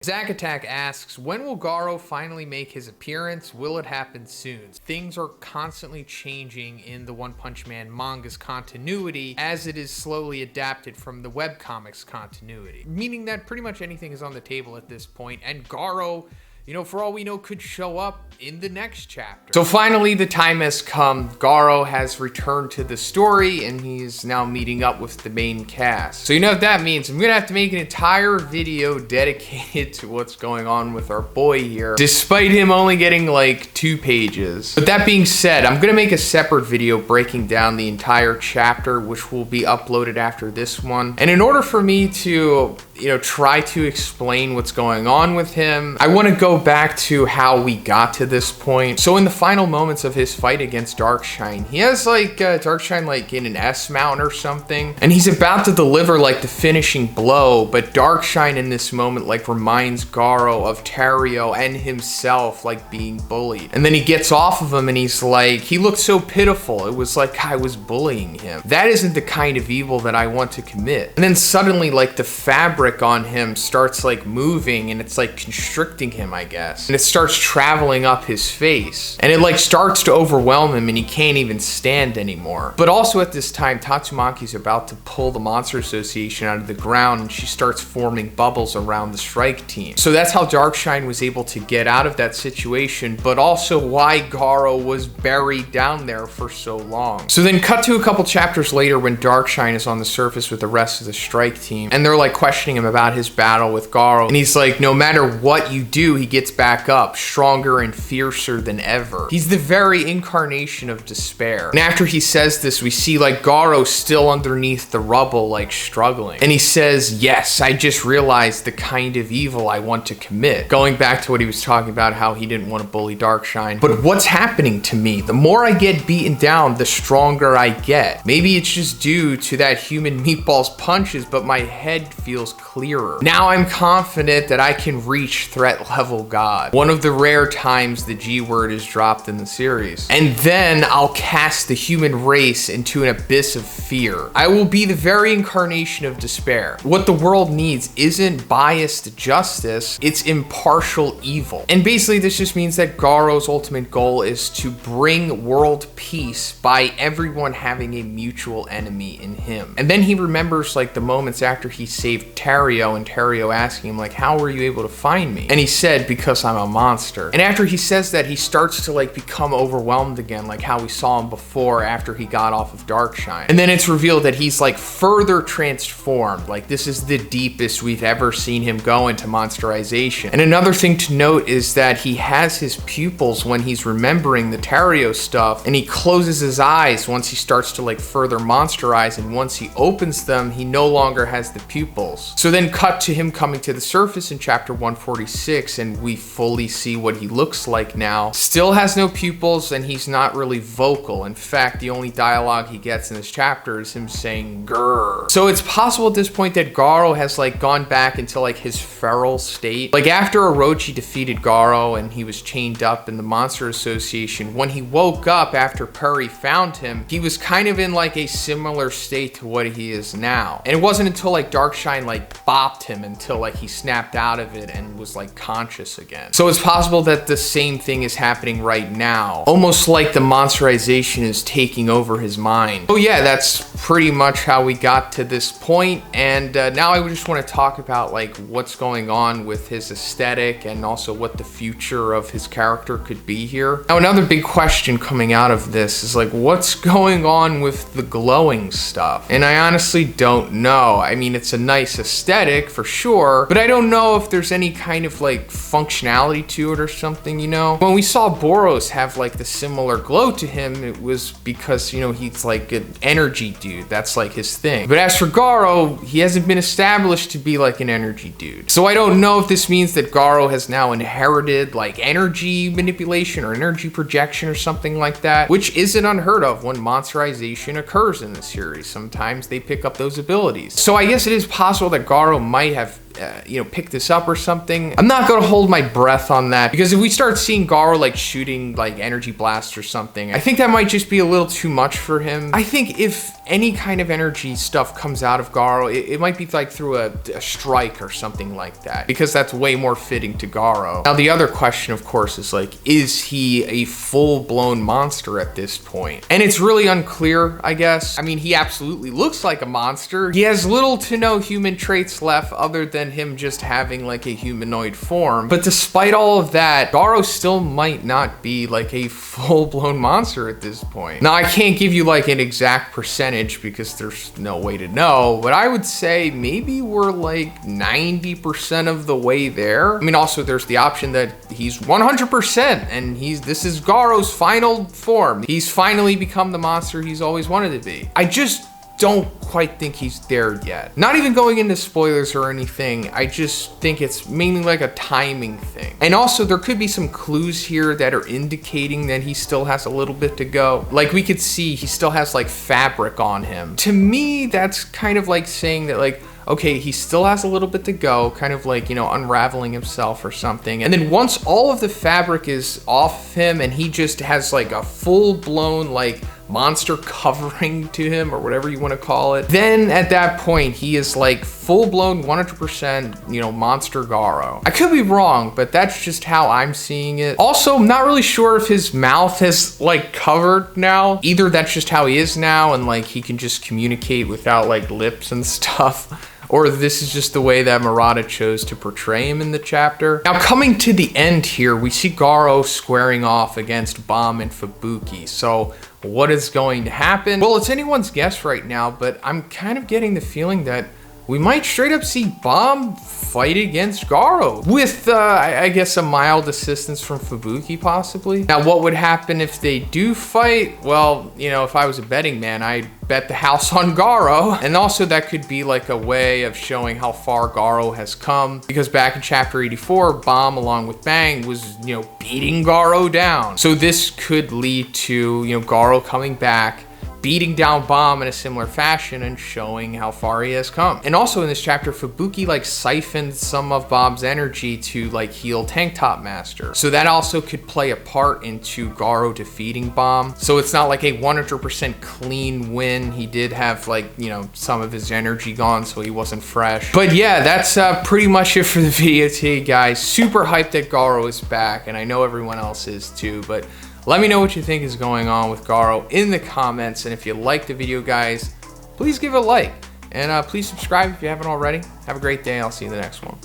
Zack Attack asks, when will Garou finally make his appearance? Will it happen soon? Things are constantly changing in the One Punch Man manga's continuity as it is slowly adapted from the webcomics continuity. Meaning that pretty much anything is on the table at this point, and Garou, for all we know, could show up in the next chapter. So finally, the time has come. Garou has returned to the story, and he's now meeting up with the main cast. So you know what that means. I'm gonna have to make an entire video dedicated to what's going on with our boy here, despite him only getting like 2 pages. But that being said, I'm gonna make a separate video breaking down the entire chapter, which will be uploaded after this one. And in order for me to try to explain what's going on with him, I want to go back to how we got to this point. So in the final moments of his fight against Darkshine, he has Darkshine in an S mount or something, and he's about to deliver the finishing blow, but Darkshine in this moment reminds Garou of Terrio and himself being bullied. And then he gets off of him and he's he looked so pitiful. It was like I was bullying him. That isn't the kind of evil that I want to commit. And then suddenly the fabric on him starts moving, and it's constricting him, I guess, and it starts traveling up his face, and it starts to overwhelm him, and he can't even stand anymore. But also at this time, Tatsumaki's about to pull the Monster Association out of the ground, and she starts forming bubbles around the strike team. So that's how Darkshine was able to get out of that situation, but also why Garou was buried down there for so long. So then cut to a couple chapters later when Darkshine is on the surface with the rest of the strike team, and they're questioning him about his battle with Garou, and he's no matter what you do, he gets back up, stronger and fiercer than ever. He's the very incarnation of despair. And after he says this, we see Garou still underneath the rubble, struggling. And he says, yes, I just realized the kind of evil I want to commit. Going back to what he was talking about, how he didn't want to bully Darkshine. But what's happening to me? The more I get beaten down, the stronger I get. Maybe it's just due to that human meatball's punches, but my head feels clearer. Now I'm confident that I can reach threat level God. One of the rare times the G word is dropped in the series. And then I'll cast the human race into an abyss of fear. I will be the very incarnation of despair. What the world needs isn't biased justice, it's impartial evil. And basically this just means that Garou's ultimate goal is to bring world peace by everyone having a mutual enemy in him. And then he remembers the moments after he saved Terrio, and Terrio asking him how were you able to find me? And he said, because I'm a monster. And after he says that, he starts to become overwhelmed again, how we saw him before after he got off of Darkshine. And then it's revealed that he's further transformed. This is the deepest we've ever seen him go into monsterization. And another thing to note is that he has his pupils when he's remembering the Terrio stuff, and he closes his eyes once he starts to further monsterize, and once he opens them, he no longer has the pupils. So then cut to him coming to the surface in chapter 146, and we fully see what he looks like now. Still has no pupils, and he's not really vocal. In fact, the only dialogue he gets in this chapter is him saying grrr. So it's possible at this point that Garou has gone back into his feral state. After Orochi defeated Garou and he was chained up in the Monster Association, when he woke up after Perry found him, he was kind of in a similar state to what he is now. And it wasn't until Darkshine bopped him until he snapped out of it and was conscious again. So it's possible that the same thing is happening right now, almost the monsterization is taking over his mind. Oh yeah, that's pretty much how we got to this point. And now I just want to talk about what's going on with his aesthetic and also what the future of his character could be here. Now another big question coming out of this is what's going on with the glowing stuff? And I honestly don't know. I mean, it's a nice aesthetic for sure, but I don't know if there's any kind of functionality to it or something, When we saw Boros have the similar glow to him, it was because, he's an energy dude. That's his thing. But as for Garou, he hasn't been established to be an energy dude. So I don't know if this means that Garou has now inherited energy manipulation or energy projection or something like that, which isn't unheard of when monsterization occurs in the series. Sometimes they pick up those abilities. So I guess it is possible that Garou might have pick this up or something. I'm not gonna hold my breath on that, because if we start seeing Garou like shooting like energy blasts or something, I think that might just be a little too much for him. I think if any kind of energy stuff comes out of Garou, it might be like through a strike or something like that, because that's way more fitting to Garou. Now the other question, of course, is like, is he a full-blown monster at this point? And it's really unclear, I guess. I mean, he absolutely looks like a monster. He has little to no human traits left other than him just having like a humanoid form. But despite all of that, Garou still might not be like a full-blown monster at this point. Now, I can't give you like an exact percentage because there's no way to know, but I would say maybe we're like 90% of the way there. I mean, also there's the option that he's 100% and this is Garou's final form. He's finally become the monster he's always wanted to be. I just don't quite think he's there yet. Not even going into spoilers or anything, I just think it's mainly like a timing thing. And also there could be some clues here that are indicating that he still has a little bit to go. Like we could see he still has like fabric on him. To me, that's kind of like saying that like, okay, he still has a little bit to go, kind of like, unraveling himself or something. And then once all of the fabric is off him and he just has like a full-blown like monster covering to him, or whatever you want to call it, then at that point he is like full-blown 100% monster Garou. I could be wrong, but that's just how I'm seeing it. Also, I'm not really sure if his mouth has like covered now. Either that's just how he is now and like he can just communicate without like lips and stuff, or this is just the way that Murata chose to portray him in the chapter. Now, coming to the end here, we see Garou squaring off against Bomb and Fubuki. So what is going to happen? Well, it's anyone's guess right now, but I'm kind of getting the feeling that we might straight up see Bomb fight against Garou with, I guess, a mild assistance from Fubuki, possibly. Now, what would happen if they do fight? Well, if I was a betting man, I'd bet the house on Garou. And also that could be like a way of showing how far Garou has come, because back in chapter 84, Bomb along with Bang was, beating Garou down. So this could lead to, Garou coming back, beating down Bomb in a similar fashion and showing how far he has come. And also in this chapter, Fubuki like siphoned some of Bomb's energy to like heal Tank Top Master. So that also could play a part into Garou defeating Bomb. So it's not like a 100% clean win. He did have like, some of his energy gone, so he wasn't fresh. But yeah, that's pretty much it for the video today, guys. Super hyped that Garou is back, and I know everyone else is too, but let me know what you think is going on with Garou in the comments. And if you liked the video, guys, please give it a like. And please subscribe if you haven't already. Have a great day. I'll see you in the next one.